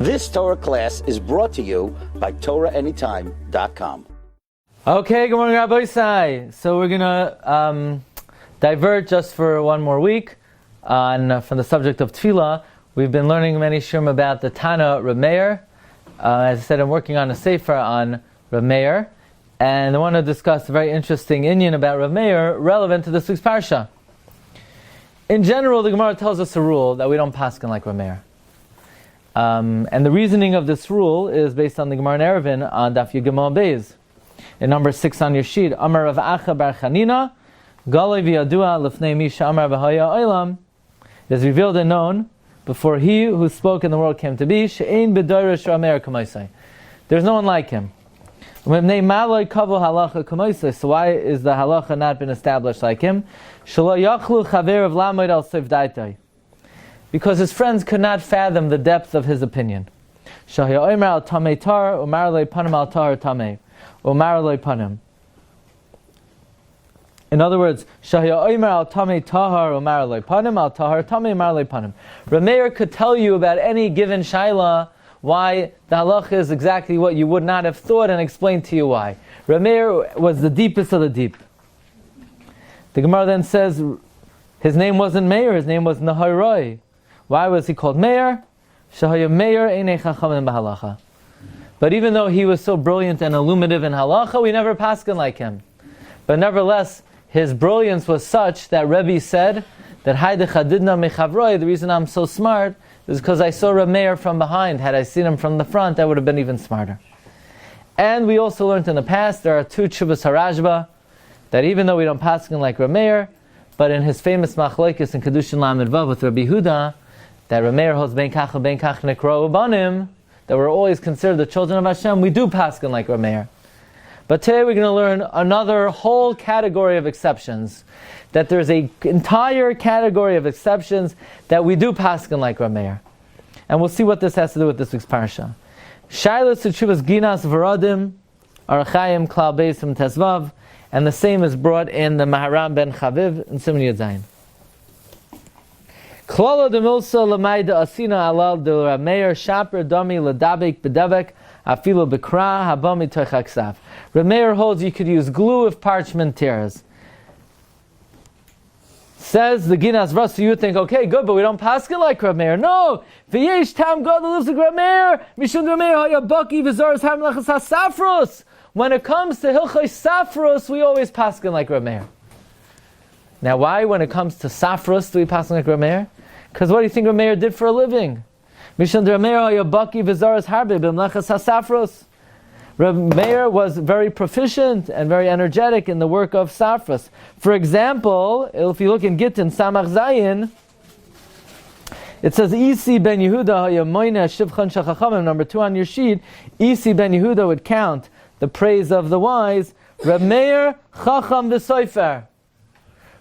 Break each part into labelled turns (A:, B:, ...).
A: This Torah class is brought to you by TorahAnytime.com.
B: Okay, good morning, Rabbi Sai. So we're going to divert just for one more week from the subject of tefillah. We've been learning many shiurim about the Tana Reb Meir. As I said, I'm working on a Sefer on Reb Meir, and I want to discuss a very interesting inyan about Reb Meir relevant to this week's Parsha. In general, the Gemara tells us a rule that we don't paskin like Reb Meir. And the reasoning of this rule is based on the Gemara in Eruvin on Daf Yud Beis. In number 6 on your sheet, Amar Rav Acha bar Chanina, Galei v'yadua lefnei misha Amar v'haya olam. It is revealed and known before he who spoke in the world came to be, she'ein b'doresh Reb Meir k'maisai. There's no one like him. So why is the halacha not been established like him? Because his friends could not fathom the depth of his opinion. In other words, Reb Meir could tell you about any given shaila why the halacha is exactly what you would not have thought and explain to you why. Reb Meir was the deepest of the deep. The Gemara then says his name wasn't Meir, his name was Naharoi. Why was he called Meir? But even though he was so brilliant and illuminative in halacha, we never paskin like him. But nevertheless, his brilliance was such that Rebbe said that the reason I'm so smart is because I saw Reb Meir from behind. Had I seen him from the front, I would have been even smarter. And we also learned in the past, there are two Tshuvas HaRashba, that even though we don't paskin like Reb Meir, but in his famous machlokes in Kedushin Lamed Vav with Rabbi Huda, that Reb Meir holds ben kach nekro ubanim, that we're always considered the children of Hashem, we do paskin like Reb Meir. But today we're going to learn another whole category of exceptions. That there's an entire category of exceptions that we do paskin like Reb Meir. And we'll see what this has to do with this week's Parsha. Shailas Tshuvas Ginas V'radim Arachayim Klal Beisim Tezvav, and the same is brought in the Maharam ben Chaviv in Siman Yud Zayin. Klala de Milsa L'mayda Asina Alal de Reb Meir Shaper Dami L'dabek B'dabek Afilu B'kra Habami Tochaksav. Reb Meir holds you could use glue if parchment tears. Says the Ginas Vras, so you think, okay, good, but we don't paskin like Reb Meir. No! V'yesh tam God lives like Reb Meir, Mishum Reb Meir hayabaki v'zoros hamlachas hasafros. When it comes to Hilchos Safros, we always paskin like Reb Meir. Now why, when it comes to Safros, do we paskin like Reb Meir? Because what do you think Reb Meir did for a living? Mishum Reb Meir hayabaki v'zoros harbe b'mlachas hasafros. Reb Meir was very proficient and very energetic in the work of Safras. For example, if you look in Gittin, Samach Zayin, it says, Isi ben Yehuda hayamoyne shivchan shachachamim, number 2 on your sheet, Isi ben Yehuda would count the praise of the wise. Reb Meir chacham v'soifer.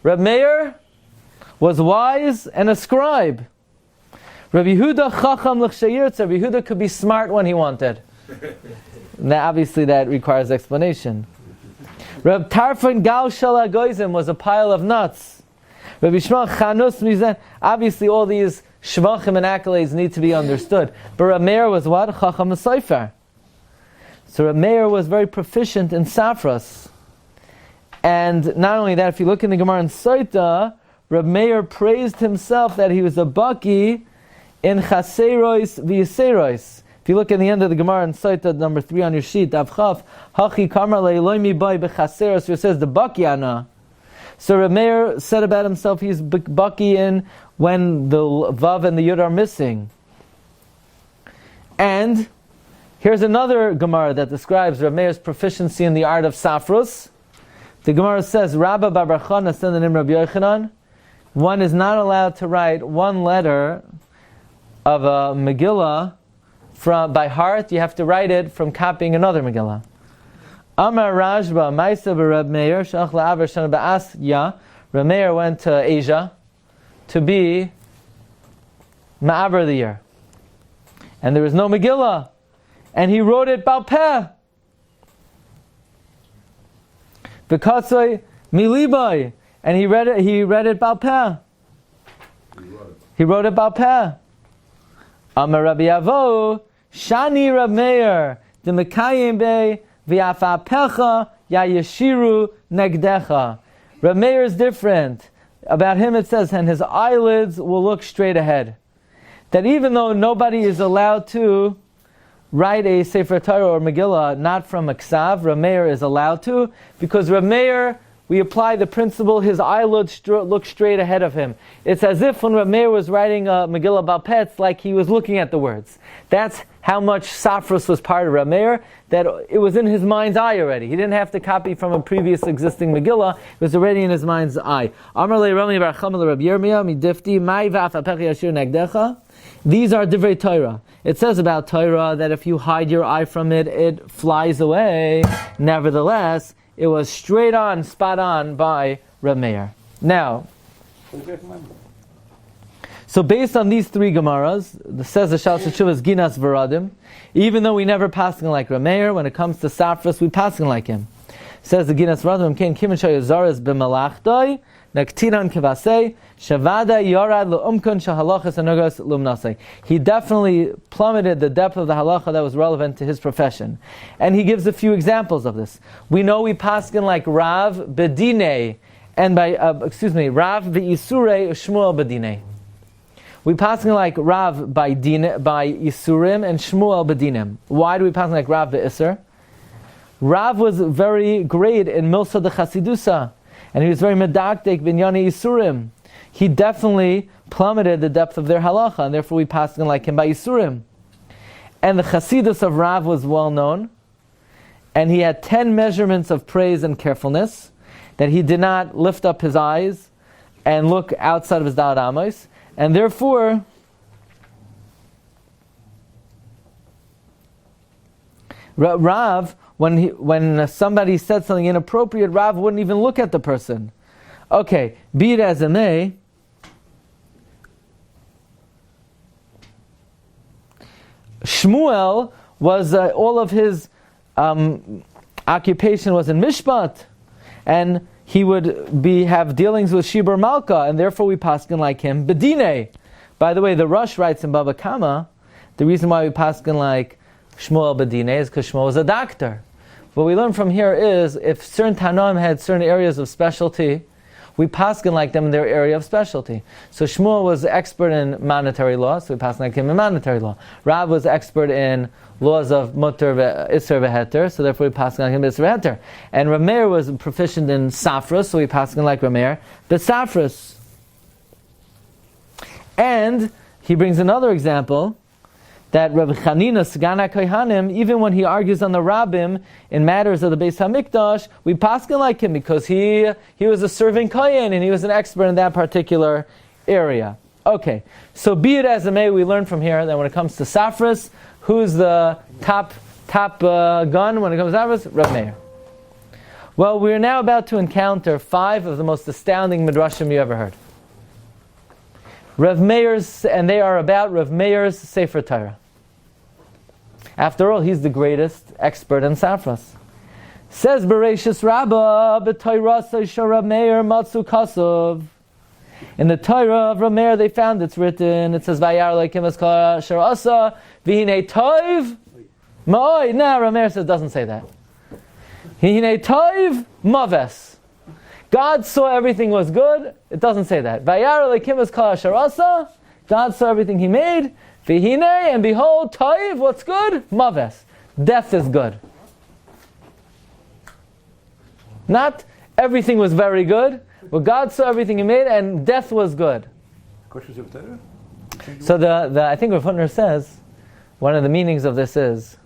B: Reb Meir was wise and a scribe. Reb Yehuda chacham l'chshayirtz. Reb Yehuda could be smart when he wanted. Now, obviously, that requires explanation. Reb Tarfon Gal Shel HaGoyzim was a pile of nuts. Reb Yishmael Chanus Mizan. Obviously, all these shvachim and accolades need to be understood. But Reb Meir was what? Chacham Sofer. So Reb Meir was very proficient in Safras. And not only that, if you look in the Gemara in Soita, Reb Meir praised himself that he was a baki in Chaserois v'Yiserois. If you look at the end of the Gemara in Saita number 3 on your sheet, Avchav, Hachi Kamar Le'Eloimi Bai Bechaseros, where it says the Baki Ana. So Reb Meir said about himself he's Baki in when the Vav and the Yud are missing. And here's another Gemara that describes Reb Meir's proficiency in the art of Safrus. The Gemara says, Rabba Bar Chana said the name Rabbi Yochanan, one is not allowed to write one letter of a Megillah by heart. You have to write it from copying another Megillah. Amar Rajba, Maisa Reb Meir, Shach La'aver Shana Ba'asya. Reb Meir went to Asia to be Ma'aber of the year. And there was no Megillah. And he wrote it Baal Peh. B'katzoi Milibai. And he read it Baal Peh. He wrote it Baal Peh. Amar Rabbi Avo, Shani Reb Meir, the Mekayim Bey, V'yafa Pecha, Ya Yeshiru Negdecha. Reb Meir is different. About him it says, and his eyelids will look straight ahead. That even though nobody is allowed to write a Sefer Torah or Megillah not from a Ksav, Reb Meir is allowed to, because Reb Meir, we apply the principle, his eyelids look straight ahead of him. It's as if when Reb Meir was writing a Megillah Bal Peh, it's like he was looking at the words. That's how much Safros was part of Reb Meir, that it was in his mind's eye already. He didn't have to copy from a previous existing Megillah, it was already in his mind's eye. These are Divrei Torah. It says about Torah that if you hide your eye from it, it flies away. Nevertheless, it was straight on, spot on by Reb Meir. Now, so based on these three Gemaras, says the Shal Sheshuv is Ginas Veradim, even though we never paskin like Reb Meir, when it comes to Safras, we paskin like him. Says the Ginas Veradim, Ken Kimin Shayazaris b'Malachtoi, Naktiran Kevasei, Shavada Yorad L'Umkun Shahalachas Anugas Lumnasei. He definitely plummeted the depth of the halacha that was relevant to his profession. And he gives a few examples of this. We know we paskin like Rav Bedine, and by, Rav Be'Isure Shmuel Bedine. We paskin like Rav by Isurim and Shmuel Bedinim. Why do we paskin like Rav Be'Isur? Rav was very great in Milsa de Chasidusa, and he was very medakdek binyani Isurim. He definitely plummeted the depth of their halacha, and therefore we paskin like him by Isurim. And the Chasidus of Rav was well known, and he had 10 measurements of praise and carefulness, that he did not lift up his eyes and look outside of his Da'at Amos, and therefore Rav, when somebody said something inappropriate, Rav wouldn't even look at the person. Okay, be it as it may, Shmuel was all of his occupation was in Mishpat, and he would have dealings with Shibur Malka, and therefore we paskin like him Bedine. By the way, the Rosh writes in Baba Kama, the reason why we paskin like Shmuel Bedine is because Shmuel was a doctor. What we learn from here is, if certain Tanoim had certain areas of specialty, we paskin like them in their area of specialty. So Shmuel was expert in monetary law, so we paskin like him in monetary law. Rav was expert in laws of mutter isser v'heter, so therefore we paskin like him isser v'heter. And Reb Meir was proficient in safras, so we paskin like Reb Meir b'safras. And he brings another example, that Reb Chanina Sgana Kohanim, even when he argues on the Rabbim in matters of the Beis Hamikdash, we paskin like him because he was a serving kohen and he was an expert in that particular area. Okay, so be it as it may, we learn from here that when it comes to Safras, who's the top gun when it comes to Safras? Reb Meir. Well, we are now about to encounter 5 of the most astounding midrashim you ever heard. Reb Meir's, and they are about Reb Meir's Sefer Torah. After all, he's the greatest expert in Safras. Says Bereshis Rabbah, b'Torah Seisha Reb Meir Matzu Kasov. In the Torah of Reb Meir, they found it's written. It says Vayar Leikim Eskala Sharasa V'Hinei Toiv Ma'oi. No, Reb Meir says it doesn't say that. V'Hinei Toiv Maves. God saw everything was good. It doesn't say that. Vayar Leikim Eskala Sharasa. God saw everything He made. V'Hinei, and behold, Toiv, what's good? Maves. Death is good. Not everything was very good, but God saw everything He made, and death was good. So I think Rav Hutner says, one of the meanings of this is,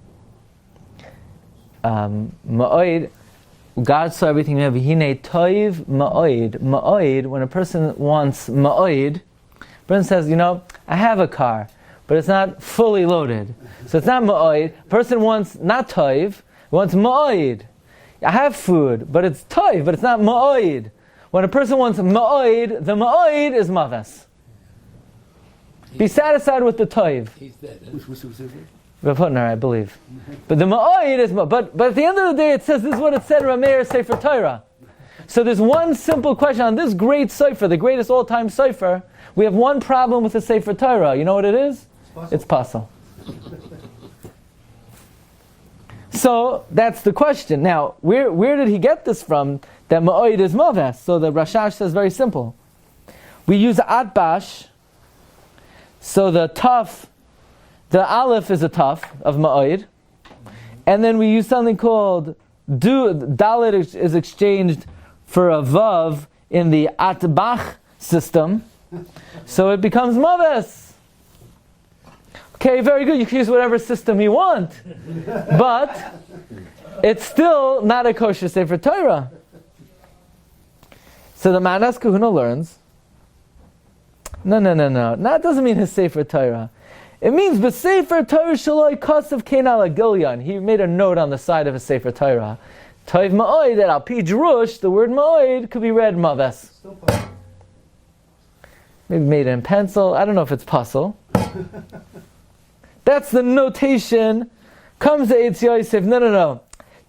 B: Ma'oid, God saw everything He made. V'hinei toiv ma'oid. Ma'oid, when a person wants ma'oid, a person says, I have a car, but it's not fully loaded. So it's not ma'oid. A person wants not toiv, wants ma'oid. I have food, but it's toiv, but it's not ma'oid. When a person wants ma'oid, the ma'oid is maves. Be satisfied with the toiv.
C: He's dead.
B: Rav Hutner, I believe. But the ma'oid is but at the end of the day, it says this is what it said in Reb Meir's Sefer Torah. So there's one simple question on this great Sefer, the greatest all-time Sefer. We have one problem with the Sefer Torah. You know what it is? It's puzzle. So that's the question. Now, where did he get this from? That ma'oid is maves. So the Rashash says very simple. We use atbash. So the aleph is a taf of ma'oid, and then we use something called dalet is exchanged for a vav in the atbach system, so it becomes maves. Okay, very good. You can use whatever system you want, but it's still not a kosher Sefer Torah. So the Manas Kahuna learns, no. That doesn't mean his Sefer Torah. It means the Sefer Torah Shaloi Kasav Kenal Agilyan. He made a note on the side of his Sefer Torah. Toiv Ma'oid, that al pi Jerush, the word Ma'oid could be read Maves. Maybe made it in pencil. I don't know if it's puzzle. That's the notation. Comes to Eitz Yosef. No.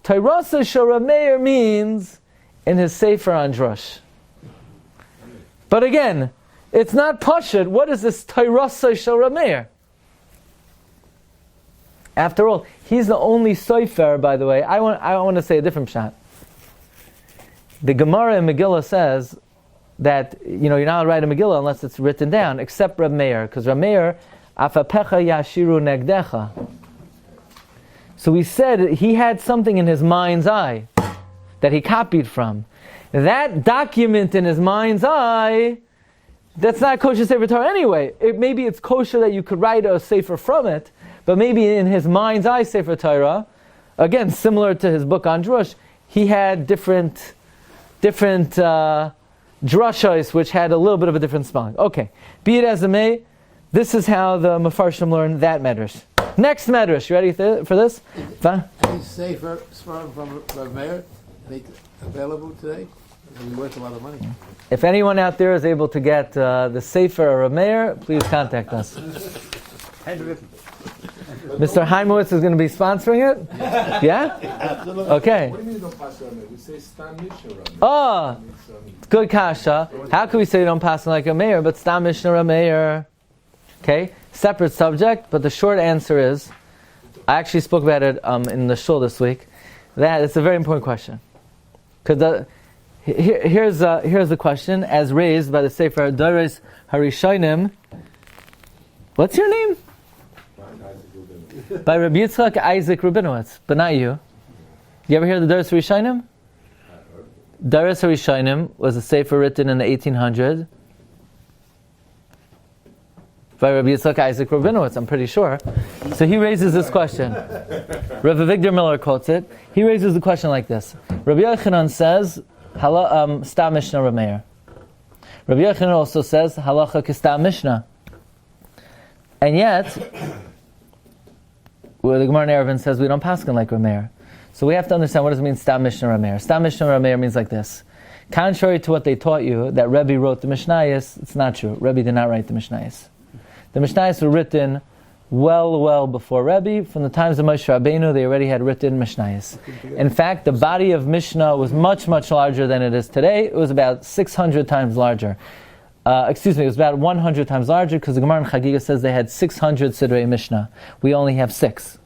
B: Tairasa Shara Meir means in his Sefer on Drush. But again, it's not Pashut. What is this Tairasa Shara Meir? After all, he's the only Sefer, by the way. I want to say a different shot. The Gemara in Megillah says that you're not allowed to write a Megillah unless it's written down, except Reb Meir, because Reb Meir, Afapecha Yashiru Negdecha. So we said he had something in his mind's eye that he copied from. That document in his mind's eye, that's not kosher Sefer Torah anyway. Maybe it's kosher that you could write a Sefer from it, but maybe in his mind's eye Sefer Torah, again, similar to his book on Drush, he had different drushos which had a little bit of a different spelling. Okay, be it as it may, this is how the Mefarshim learn that medrash. Next medrash, you ready for this?
C: Any Sefer from Reb Meir available today? It'll be worth a lot of money.
B: If anyone out there is able to get the Sefer of Reb Meir, please contact us. Mr. Heimowitz is going to be sponsoring it? Yeah?
C: Absolutely.
B: Okay.
D: What do you mean don't pass Reb Meir? We say Stam Mishnah Reb Meir.
B: Oh, good kasha. How can we say you don't pass like a mayor, but Stam Mishnah Reb Meir? Okay, separate subject, but the short answer is, I actually spoke about it in the shul this week, that it's a very important question. Because here's the question, as raised by the Sefer Doros Harishonim. What's your name? By Rabbi Yitzchak Isaac Rabinowitz, but not you. You ever hear the Doros Harishonim? Doros Harishonim was a Sefer written in the 1800s by Rabbi Yitzchak Isaac Rabinowitz, I'm pretty sure. So he raises this question. Rabbi Victor Miller quotes it. He raises the question like this. Rabbi Yochanan says, Stam Mishnah Reb Meir. Rabbi Yochanan also says, Halacha Kistam Mishnah. And yet, where the Gemara in Eruvin says we don't paskin like Reb Meir. So we have to understand what does it mean Stam Mishnah Reb Meir. Stam Mishnah Reb Meir means like this. Contrary to what they taught you, that Rebbe wrote the Mishnayos, it's not true. Rebbe did not write the Mishnayos. The Mishnayos were written well before Rebbe. From the times of Moshe Rabbeinu, they already had written Mishnayos. In fact, the body of Mishnah was much larger than it is today. It was about 600 times larger. It was about 100 times larger, because the Gemara in Chagiga says they had 600 Sidrei Mishnah. We only have 6.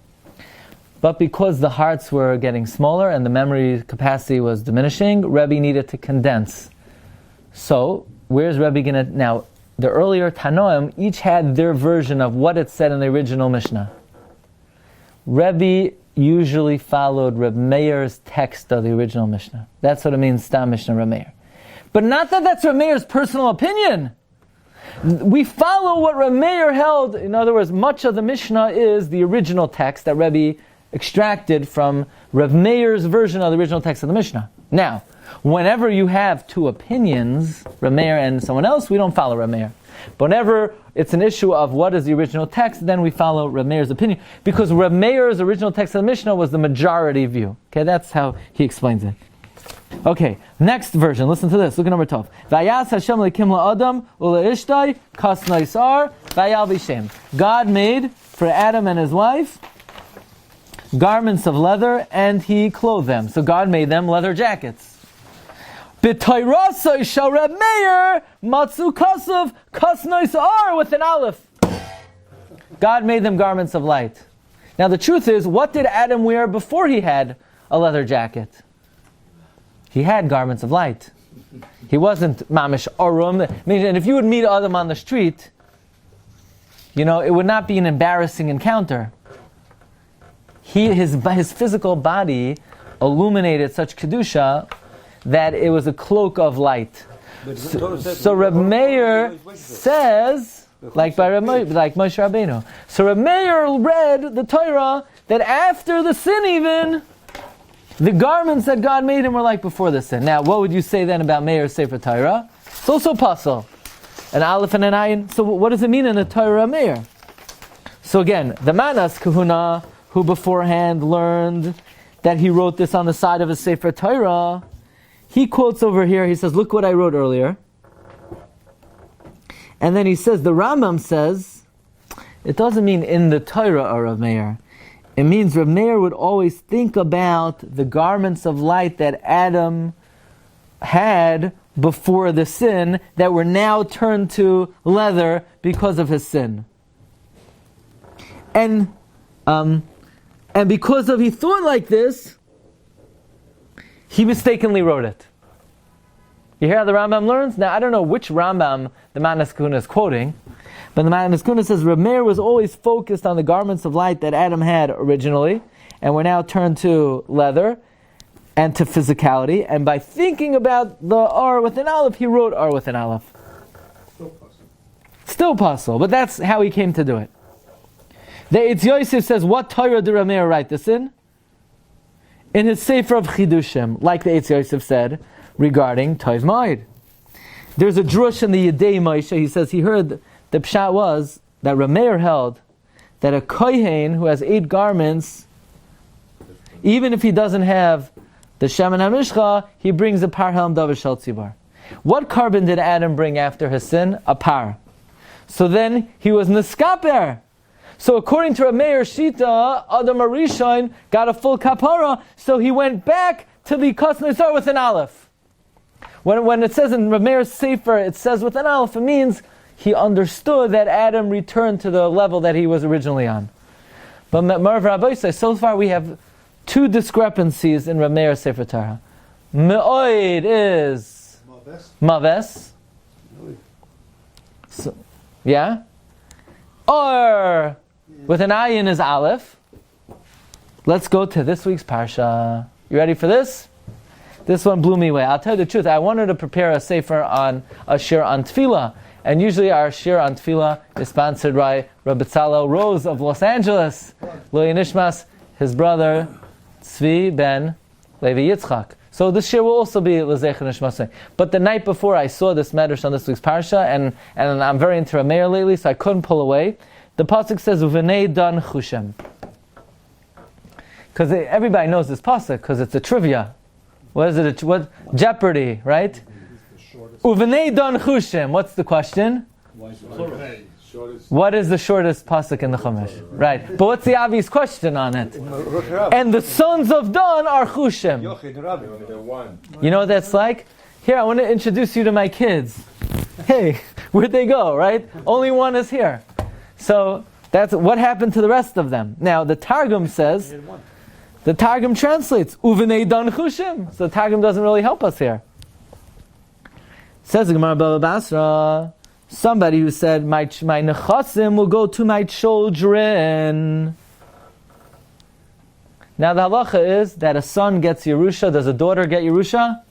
B: But because the hearts were getting smaller and the memory capacity was diminishing, Rebbe needed to condense. So, where's Rebbe going to... Now, the earlier Tanoim each had their version of what it said in the original Mishnah. Rebbe usually followed Reb Meir's text of the original Mishnah. That's what it means, Stam Mishnah Reb Meir. But not that that's Reb Meir's personal opinion. We follow what Reb Meir held. In other words, much of the Mishnah is the original text that Rebbe extracted from Reb Meir's version of the original text of the Mishnah. Now, whenever you have two opinions, Reb Meir and someone else, we don't follow Reb Meir. But whenever it's an issue of what is the original text, then we follow Reb Meir's opinion. Because Reb Meir's original text of the Mishnah was the majority view. Okay, that's how he explains it. Okay, next version. Listen to this. Look at number 12. Vayas Hashem lekim la'adam u'le'ishtai kas naisar vayal v'shem. God made for Adam and his wife garments of leather, and he clothed them. So God made them leather jackets. B'tayrasai shel Reb Meir matzu kasav kas naisar with an aleph. God made them garments of light. Now the truth is, what did Adam wear before he had a leather jacket? He had garments of light. He wasn't mamish arum. And if you would meet Adam on the street, it would not be an embarrassing encounter. His physical body illuminated such kedusha that it was a cloak of light. So Reb Meir says, like Moshe Rabbeinu. So Reb Meir read the Torah that after the sin even, the garments that God made him were like before the sin. Now, what would you say then about Meir's Sefer Torah? It's also puzzle. An aleph and an ayin. So what does it mean in the Torah Meir? So again, the Manas Kahuna, who beforehand learned that he wrote this on the side of his Sefer Torah, he quotes over here, he says, look what I wrote earlier. And then he says, the Rambam says, it doesn't mean in the Torah of Reb Meir. It means Reb Meir would always think about the garments of light that Adam had before the sin that were now turned to leather because of his sin. And because he thought like this, he mistakenly wrote it. You hear how the Rambam learns? Now, I don't know which Rambam the Manas Kahuna is quoting, but the Manas Kahuna says Reb Meir was always focused on the garments of light that Adam had originally, and were now turned to leather and to physicality. And by thinking about the R with an aleph, he wrote R with an aleph. Still possible, but that's how he came to do it. The Eitz Yosef says, what Torah did Reb Meir write this in? In his Sefer of Chidushim, like the Eitz Yosef said, regarding Tov Moed. There's a drush in the Yedei Moshe. He says he heard the pshat was that Reb Meir held that a kohen who has 8 garments, even if he doesn't have the Shemen HaMishcha, he brings a par helm davar shel tzibar. What carbon did Adam bring after his sin? A par. So then he was neskaper. So according to Reb Meir Shita, Adam Arishon got a full kapara, so he went back to the Kosnezar with an aleph. When it says in Reb Meir's Sefer, it says with an aleph, it means he understood that Adam returned to the level that he was originally on. But Marv Rabbi says, so far we have 2 discrepancies in Reb Meir's Sefer Torah. Me'oid is Maves. So, yeah? Or with an ayin is aleph. Let's go to this week's Parsha. You ready for this? This one blew me away. I'll tell you the truth. I wanted to prepare a Sefer on a Shiur on Tefillah. And usually our Shiur on Tefillah is sponsored by Rabbi Rose of Los Angeles. Lo Nishmas, his brother, Tzvi ben Levi Yitzchak. So this Shiur will also be L'zecher Nishmasei. But the night before I saw this medrash on this week's Parsha, and I'm very into Reb Meir lately, so I couldn't pull away. The pasuk says, Uvenei dan chushem. Because everybody knows this pasuk, because it's a trivia. What is it? What Jeopardy, right? Uvenei dan chushem. What's the question? What is the shortest pasuk in the Chumash? Right. But what's the obvious question on it? And the sons of Dan are chushem. You know what that's like? Here, I want to introduce you to my kids. Hey, where'd they go, right? Only one is here. So, that's what happened to the rest of them. Now, the Targum says, the Targum translates, Uvenei dan chushem. So the Targum doesn't really help us here. Says the Gemara Baba Basra, somebody who said, my nechasim will go to my children. Now the halacha is that a son gets Yerusha. Does a daughter get Yerusha?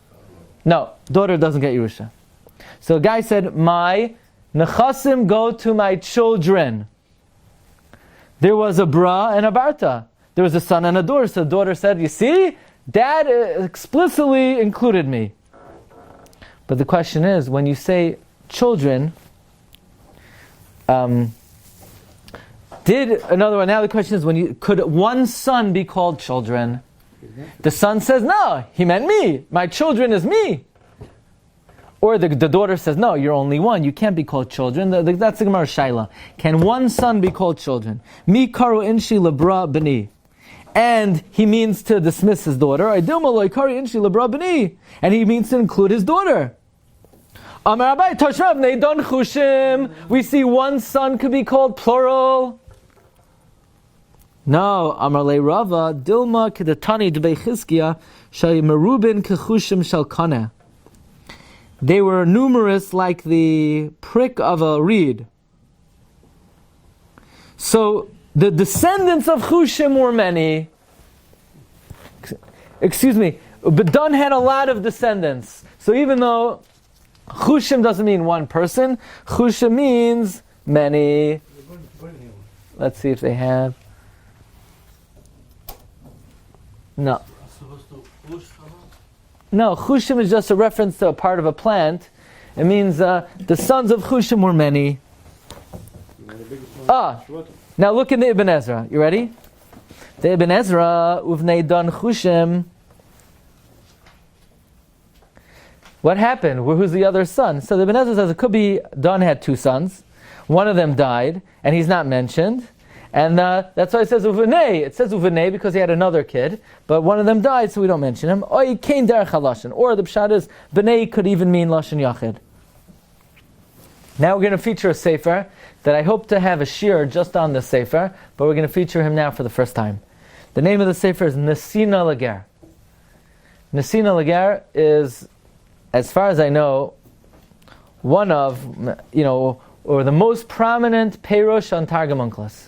B: No, daughter doesn't get Yerusha. So a guy said, my nechasim go to my children. There was a bra and a barta. There was a son and a daughter. So the daughter said, you see, Dad explicitly included me. But the question is, when you say children, now the question is, could one son be called children? The son says, no, he meant me. My children is me. Or the daughter says, no, you're only one. You can't be called children. That's the Gemara Shaila. Can one son be called children? Mi karu inshi lebra b'ni. And he means to dismiss his daughter. And he means to include his daughter. We see one son could be called plural. No, Amar le Rava, Dilma kedatani debei Chizkiya, shay merubin kechushim shel kaneh. They were numerous like the prick of a reed. So the descendants of Chushim were many. Excuse me, but Dan had a lot of descendants. So even though Chushim doesn't mean one person, Chushim means many. Let's see if they have. No. No, Chushim is just a reference to a part of a plant. It means the sons of Chushim were many. Now look in the Ibn Ezra. You ready? The Ibn Ezra, Uvnei Dan Chushim. What happened? Who's the other son? So the Ibn Ezra says it could be Dan had two sons. One of them died, and he's not mentioned. And that's why it says Uvnei. It says Uvnei because he had another kid, but one of them died, so we don't mention him. Or the pshat is, Bnei could even mean Lashon Yachid. Now we're going to feature a Sefer that I hope to have a Shiur just on the Sefer, but we're going to feature him now for the first time. The name of the Sefer is Nasina Lagere. Nasina Lagere is, as far as I know, one of, or the most prominent Perush on Targum Unclus.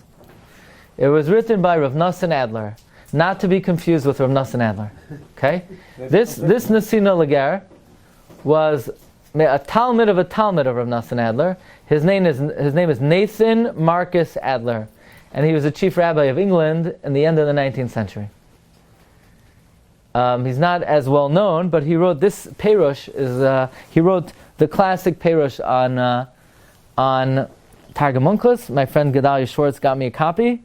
B: It was written by Rav Nasina Adler, not to be confused with Rav Nasina Adler. Okay, this Nasina Lagere was a Talmud of Rav Nasina Adler. His name is Nathan Marcus Adler, and he was the chief rabbi of England in the end of the 19th century. He's not as well known, but he wrote this Perush. He wrote the classic Perush on Targum Unclus. My friend Gedalia Schwartz got me a copy,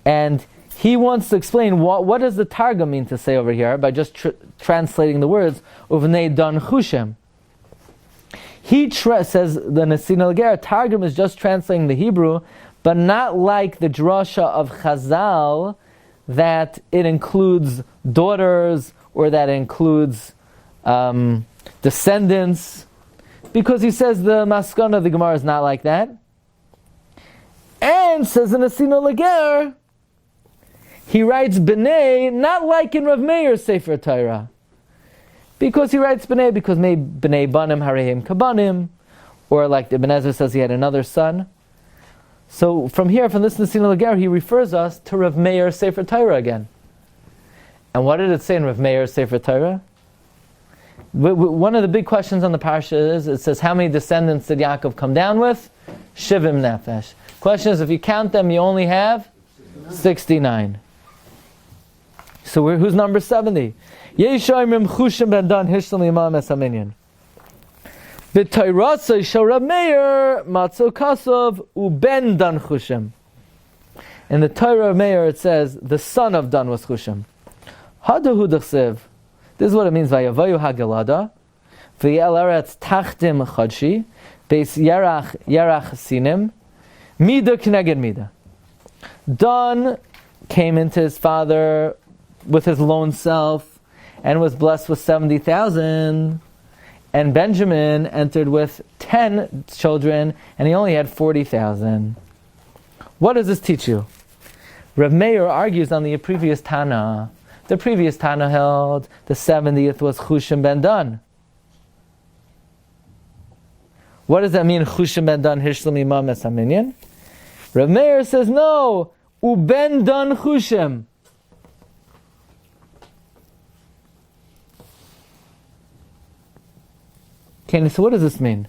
B: and he wants to explain what does the Targum mean to say over here by just translating the words Uvnei Dan Chushim. He says the Nasina Lagere Targum is just translating the Hebrew, but not like the drasha of Chazal that it includes daughters or that includes descendants, because he says the Maskana of the Gemara is not like that. And says the Nasina Lagere, he writes B'nai not like in Reb Meir's Sefer Torah, because he writes B'nai because maybe B'nai Banim Harehim Kabanim, or like Ibn Ezra says he had another son. So from here, from this Nasina Lagere, he refers us to Reb Meir's Sefer Torah again. And what did it say in Reb Meir's Sefer Torah? One of the big questions on the Parsha is, it says, how many descendants did Yaakov come down with? Shivim Nefesh. Question is, if you count them, you only have 69. So who's number 70? Yeshayim Chushim ben Dan Hishlam Imam Esaminyan. V'Tayrasa shel Reb Meir Matzo Kasav uben Dan Chushim. In the Torah of Meir it says the son of Dan was Chushim. Hadahu d'chsev. This is what it means by Yavayu Hagalada. V'yel eretz tachtim chadshi. Beis yarach sinim. Mida k'neged mida. Dan came into his father with his lone self and was blessed with 70,000. And Benjamin entered with 10 children and he only had 40,000. What does this teach you? Reb Meir argues on the previous Tana. The previous Tana held the 70th was Chushim ben Dan. What does that mean? Chushim ben Dan Hishlam Imam Esaminyan? Reb Meir says no. Uben Dan Chushim. Okay, so what does this mean?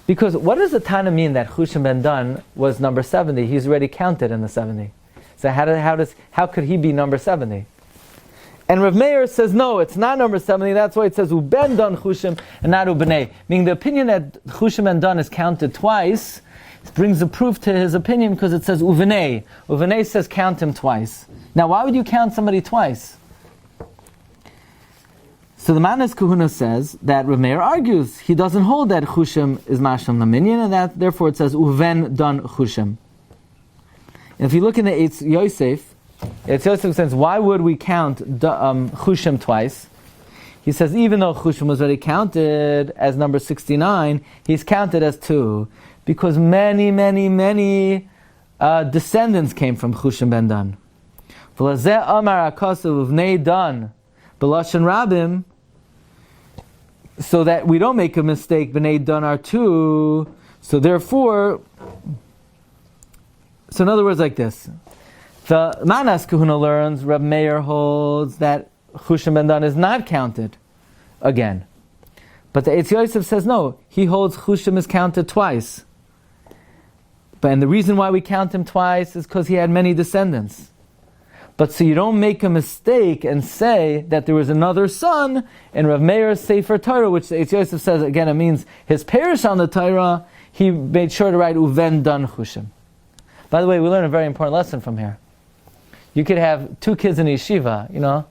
B: Because what does the Tana mean that Chushim ben Dan was number 70? He's already counted in the 70. So how could he be number 70? And Reb Meir says no, it's not number 70. That's why it says Uben Dan Chushim and not Ubnei. Meaning the opinion that Chushim ben Dan is counted twice brings the proof to his opinion because it says Uvnei. Uvnei says count him twice. Now why would you count somebody twice? So the Manas Kahuna says that Reb Meir argues he doesn't hold that Chushim is Masham Laminyan, and that therefore it says Uven Dan Chushim. If you look in the Eitz Yosef says, why would we count Chushim twice? He says even though Chushim was already counted as number 69, he's counted as 2. Because many, many, many descendants came from Chushim ben Dan. V'lazeh amar akasav uvnei Dan b'lashon rabim, so that we don't make a mistake. B'nei Dan are two. So therefore, so in other words, like this. The Manas Kahuna learns, Reb Meir holds that Chushim ben Dan is not counted again. But the Eitz Yosef says no, he holds Chushim is counted twice. And the reason why we count him twice is because he had many descendants. But so you don't make a mistake and say that there was another son in Reb Meir's Sefer Torah, which the Eitz Yosef says, again, it means his parish on the Torah, he made sure to write Uven Dan Chushim. By the way, we learn a very important lesson from here. You could have two kids in yeshiva, you know.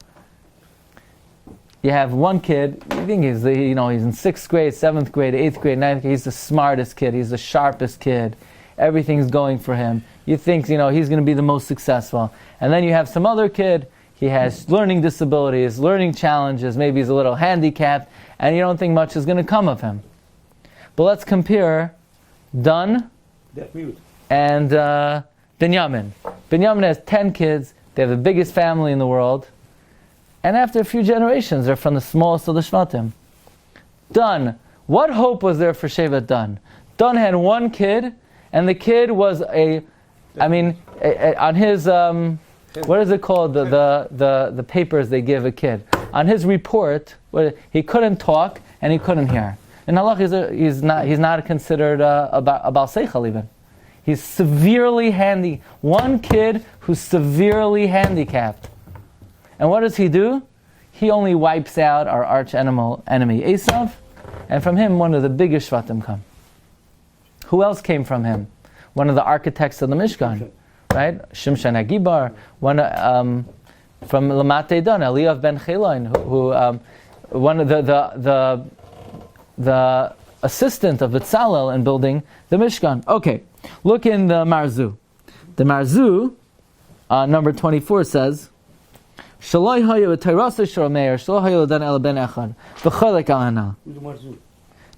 B: You have one kid, you think he's in 6th grade, 7th grade, 8th grade, 9th grade, he's the smartest kid, he's the sharpest kid, everything's going for him. You think, he's going to be the most successful. And then you have some other kid, he has learning disabilities, learning challenges, maybe he's a little handicapped, and you don't think much is going to come of him. But let's compare Dan and Binyamin. Binyamin has 10 kids, they have the biggest family in the world, and after a few generations, they're from the smallest of the Shvatim. Dan, what hope was there for Shevet Dan? Dan had one kid, and the kid was on his, what is it called, the papers they give a kid. On his report, he couldn't talk, and he couldn't hear. In halach, he's not considered a Baal Seichel even. He's severely one kid who's severely handicapped. And what does he do? He only wipes out our arch enemy Esav, and from him one of the biggest Shvatim come. Who else came from him? One of the architects of the Mishkan, right? Shimshon HaGibar, from Lamate Dan, Eliyav ben Chelain, who one of the assistant of Betzalel in building the Mishkan. Okay, look in the Marzu. The Marzu, number 24 says, Shaloi hayu v'tayrasa shor Meir, shaloi hayu l'dan el ben echad, v'cholek al hana.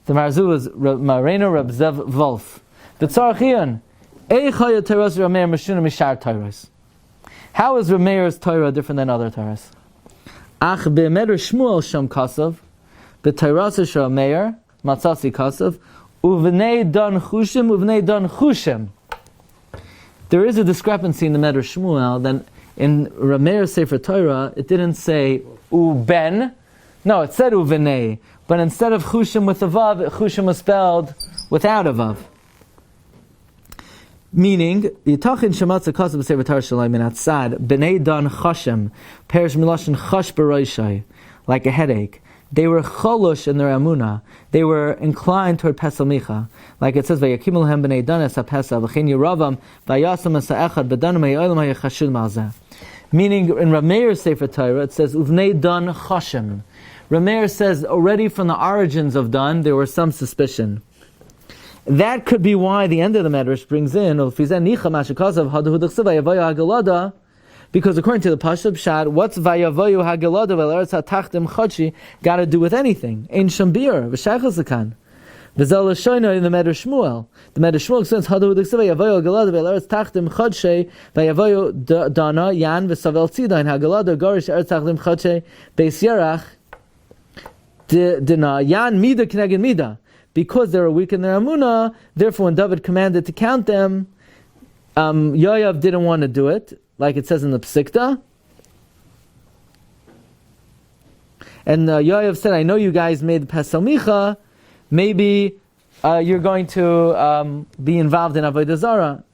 B: The Marzu is Mareno Reb Zev Wolf. The Tzarachian, eich hayu tayrasa shor Meir meshuna mishar Tayras. How is Reb Meir's Torah different than other Torahs? Ach be'meder Shmuel sham kasav, b'tayrasa shor Meir, matzasi kasav, uvnei dan chushim. There is a discrepancy in the Meder Shmuel. Then in Reb Meir's Sefer Torah, it didn't say uben. No, it said uvnei. But instead of chushim with a vav, chushim was spelled without a vav. Meaning, Yitachin Shematza Kasav Sefer Torah Shalai Min Atzad Bnei Dan Chashem Perish Miloshin Chash B'Roishai, like a headache. They were cholush in their amuna. They were inclined toward pesel micha, like it says, "Vayakim lehem bnei dan es hapesel v'chein yiravam vayasam es ha'echad b'danum ha'yolam ha'yachashul malzeh." Meaning, in Reb Meir's Sefer Torah, it says uvnei dan chashem. Reb Meir says already from the origins of Dan there was some suspicion. That could be why the end of the Medrash brings in because according to the Parsha Pshat, what's Vayavoyu Hagelada V'Eretz HaTachtim Chodshi got to do with anything? Ein Shambir V'Shaychas Zakan. V'Zel L'Shoyna in the Medrash Shmuel. The Medrash Shmuel says Hadu Hudiksa Vayavoyu Hagelada V'Eretz Tachtim Chodshi Vayavoyu Dana Yan V'Savel Tzidain Hagelada Gorish Eretz Tachtim Chodshi Beis Yerach Dina Yan Mida Kneged Mida. Because they were weak in their Amunah, therefore when David commanded to count them, Yoav didn't want to do it, like it says in the Psikta. And Yoav said, I know you guys made Pesel Micha, maybe you're going to be involved in Avodah Zarah.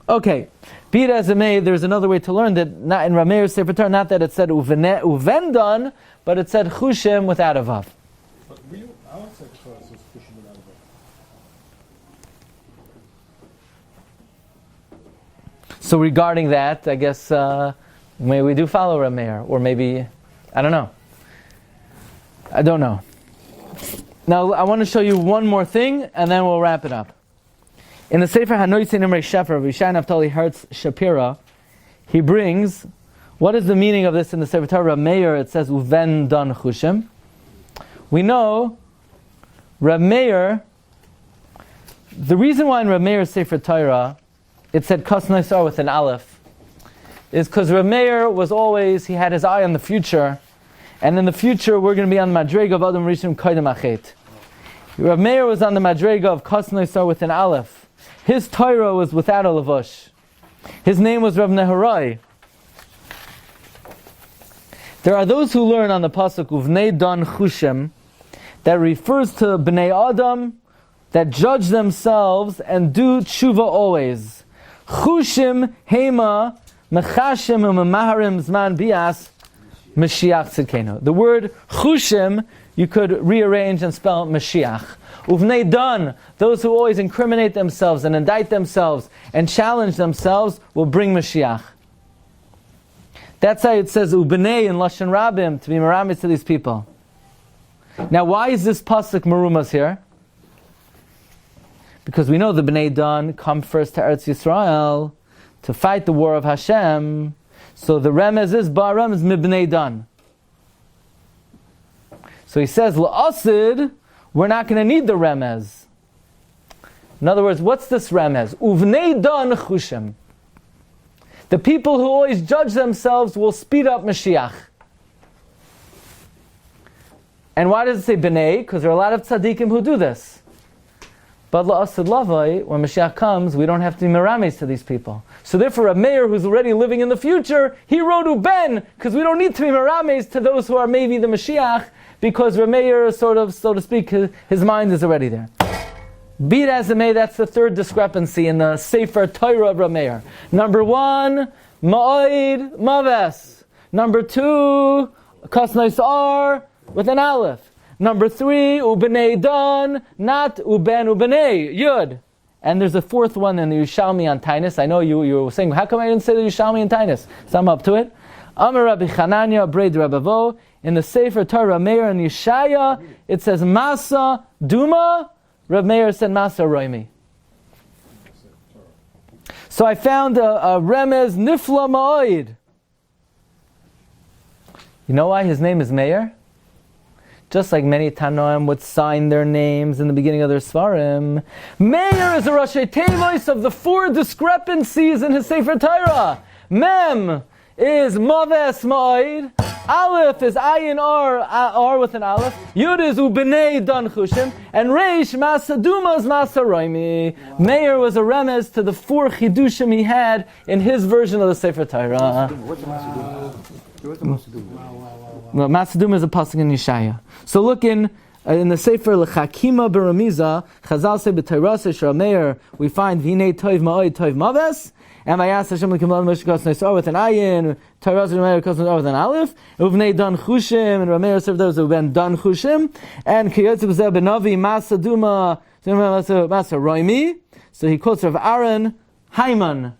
B: Okay, be it as it may, there's another way to learn that, not in Reb Meir's Sefer Torah, not that it said Uvendan, but it said Chushim without a Vav. So regarding that, I guess maybe we do follow Reb Meir, or maybe, I don't know. I don't know. Now I want to show you one more thing, and then we'll wrap it up. In the Sefer Hanoitzin Imrei Shefer, V'Yishai Naftali Hertz Shapira, he brings, what is the meaning of this in the Sefer Torah? Reb Meir, it says, Uven Dan Chushim. We know Reb Meir The reason why in Reb Meir's Sefer Torah it said Kas Naisar with an Aleph is because Reb Meir was always, he had his eye on the future, and in the future we're going to be on the Madrega of Adam Rishon Koydem Achet. Reb Meir was on the Madrega of Kas Naisar with an Aleph. His Torah was without a Levush. His name was Reb Neharai. There are those who learn on the pasuk Uvnei Dan Chushem that refers to Bnei Adam that judge themselves and do tshuva always. Chushim Hema Mechashim Umemaharim Zman Bias Mashiach Tzidkenu. The word Chushim you could rearrange and spell Mashiach. Uvnei Dan, those who always incriminate themselves and indict themselves and challenge themselves will bring Mashiach. That's how it says Ubnei in Lashon Rabim, to be meramis to these people. Now why is this pasuk merumas here? Because we know the Bnei Dan come first to Eretz Yisrael to fight the war of Hashem. So the remez is Ba'aram is Mibnei Dan. So he says, La'asid, we're not going to need the remez. In other words, what's this remez? Uvnei Dan Chushem. The people who always judge themselves will speed up Mashiach. And why does it say B'nai? Because there are a lot of tzaddikim who do this. But la'asid lavai, when Mashiach comes, we don't have to be merames to these people. So therefore, Reb Meir, who's already living in the future, he wrote Uben, because we don't need to be merames to those who are maybe the Mashiach, because Reb Meir, sort of, so to speak, his mind is already there. Be it as it may, that's the third discrepancy in the Sefer Torah of Reb Meir. Number 1, Ma'oid Maves. Number 2, Kas Naisar with an Aleph. Number 3, Ubenei Dan, not Uben Ubenei, Yud. And there's a fourth one in the Yerushalmi on Tainus. I know you were saying, how come I didn't say the Yerushalmi on Tainus? So I'm up to it. Amar Rabbi Chananya, Breid Rabavo. In the Sefer Torah Meir and Yeshaya, it says Masa Duma. Reb Meir said Masa Roimi. So I found a remez Nifla Ma'oid. You know why his name is Meir? Just like many Tanoim would sign their names in the beginning of their Svarim, Meir is a Rashi Tevois of the 4 discrepancies in his Sefer Torah. Mem is Maves Ma'oid. Aleph is Ayin R with an Aleph. Yud is Ubenei Dan Chushim. And Reish Masa Duma is Masa Roimi. Meir was a remez to the 4 chidushim he had in his version of the Sefer Torah.
C: What's the Masaduma?
B: Well, Masaduma is a pasuk in Yeshaya. So look in the Sefer L'Chakima Beramiza, Chazal say B'Torah Shra Meir, we find V'nei Tov Ma'oid Tov Maves. And I asked Hashem L'Kimal Moshe Kas Naisar with an Ayin, Torah Meir Kas Naisar with an Aleph, Uvnei Dan Chushim, and Rameir said there was Ben Dan Chushim, and Kiyotze B'Zeh Benavi Masaduma Masa Roimi. So he quotes Rav Aaron Haiman.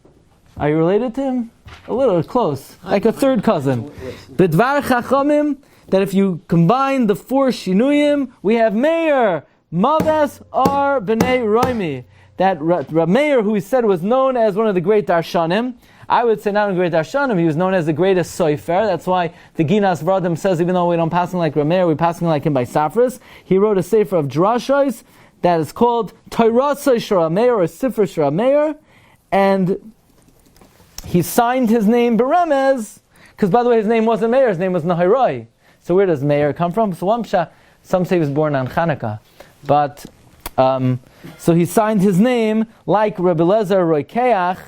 B: Are you related to him? A little close, like a third cousin. B'dvar Chachamim, that if you combine the 4 Shinuyim, we have Meir, Maves Ar B'nei Roimi. That Reb Meir, who he said was known as one of the great Darshanim, I would say not a great Darshanim, he was known as the greatest Sefer. That's why the Ginas Vradim says, even though we don't pass him like Reb Meir, we pass him like him by Safras. He wrote a Sefer of Drashos that is called Torah Shra Meir, or Sefer Shra Meir, and he signed his name Beremez, because by the way, his name wasn't Meir, his name was Nahirai. So where does Meir come from? So some say he was born on Chanukah. But, so he signed his name like Rebbe Lezer Roikeach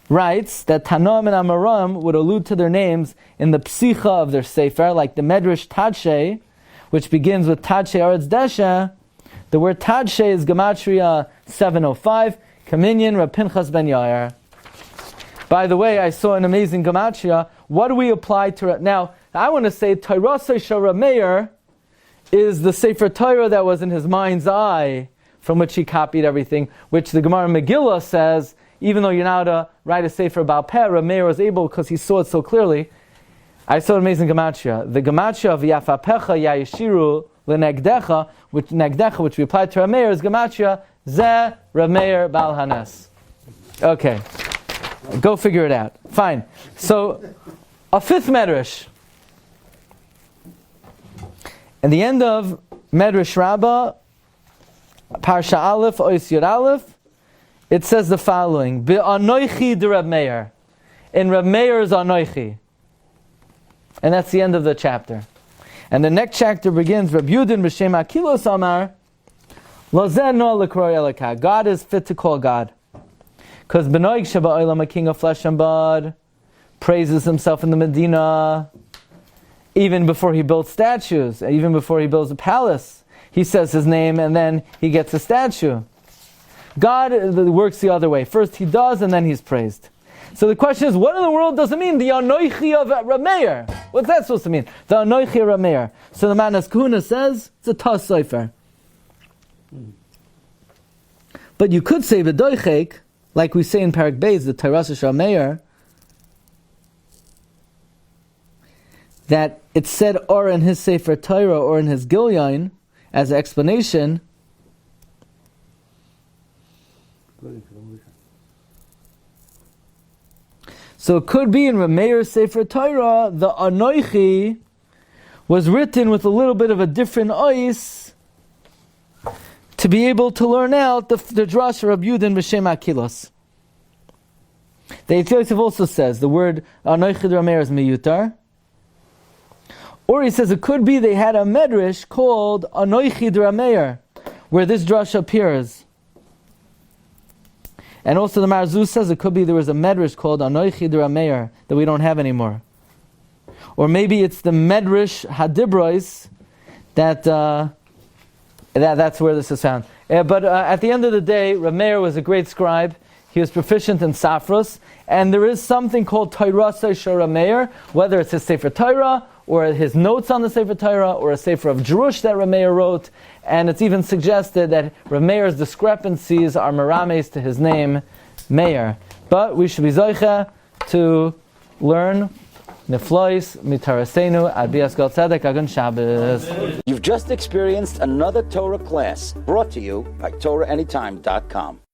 B: writes that Tanoim and Amaram would allude to their names in the psicha of their Sefer, like the Medrash Tadshe, which begins with Tadshe Aretz Desha. The word Tadshe is Gematria 705, Kaminyan Reb Pinchas ben Yair. By the way, I saw an amazing Gematria. What do we apply to... Now, I want to say Torah Shra Meir is the Sefer Torah that was in his mind's eye, from which he copied everything, which the Gemara Megillah says, even though you're not to write a Sefer about Peh, Reb Meir was able, because he saw it so clearly. I saw an amazing Gematria. The Gematria of Yafapecha Yayishiru Lenegdecha, which we applied to Reb Meir, is Gematria Ze Reb Meir Bal Hanes. Okay. Go figure it out. Fine. So, a 5th Medrash. In the end of Medrash Rabbah, Parsha Aleph, Ois Yud Aleph, it says the following: Be'anoichi de Reb Meir. In Reb Meir's Anoichi. And that's the end of the chapter. And the next chapter begins, Reb Yudin B'Shem Akilos Amar, Lozen no l'kroi elaka. God is fit to call God. Because Benoig Sheba Olam, a king of flesh and blood, praises himself in the Medina, even before he builds statues, even before he builds a palace. He says his name and then he gets a statue. God works the other way. First he does and then he's praised. So the question is, what in the world does it mean? The Anoichi of Reb Meir. What's that supposed to mean? The Anoichi of Reb Meir. So the Manas Kahuna says, it's a Tas Sefer. But you could say V'doichek, like we say in Parak Beis, the Torah Reb Meir, that it said or in his Sefer Torah or in his Gilyon, as an explanation. So it could be in Reb Meir's Sefer Torah, the Anoichi was written with a little bit of a different ois to be able to learn out the Drash of Yudin B'Shem Akilos. The Eitz Yosef also says the word Anoichi de Reb Meir is miyutar. Or he says it could be they had a medrash called Anoichi de Reb Meir, where this drash appears. And also the Marzuz says it could be there was a medrash called Anoichi de Reb Meir that we don't have anymore. Or maybe it's the medrash Hadibrois that's where this is found. But at the end of the day, Reb Meir was a great scribe. He was proficient in Safros, and there is something called Torah Reb Meir, whether it's his Sefer Torah, or his notes on the Sefer Torah, or a Sefer of Drush that Reb Meir wrote, and it's even suggested that Reb Meir's discrepancies are merames to his name, Meir. But we should be zoicha to learn Neflois mitarasenu ad bias Gal Tzedek agun Shabbos.
A: You've just experienced another Torah class brought to you by TorahAnytime.com.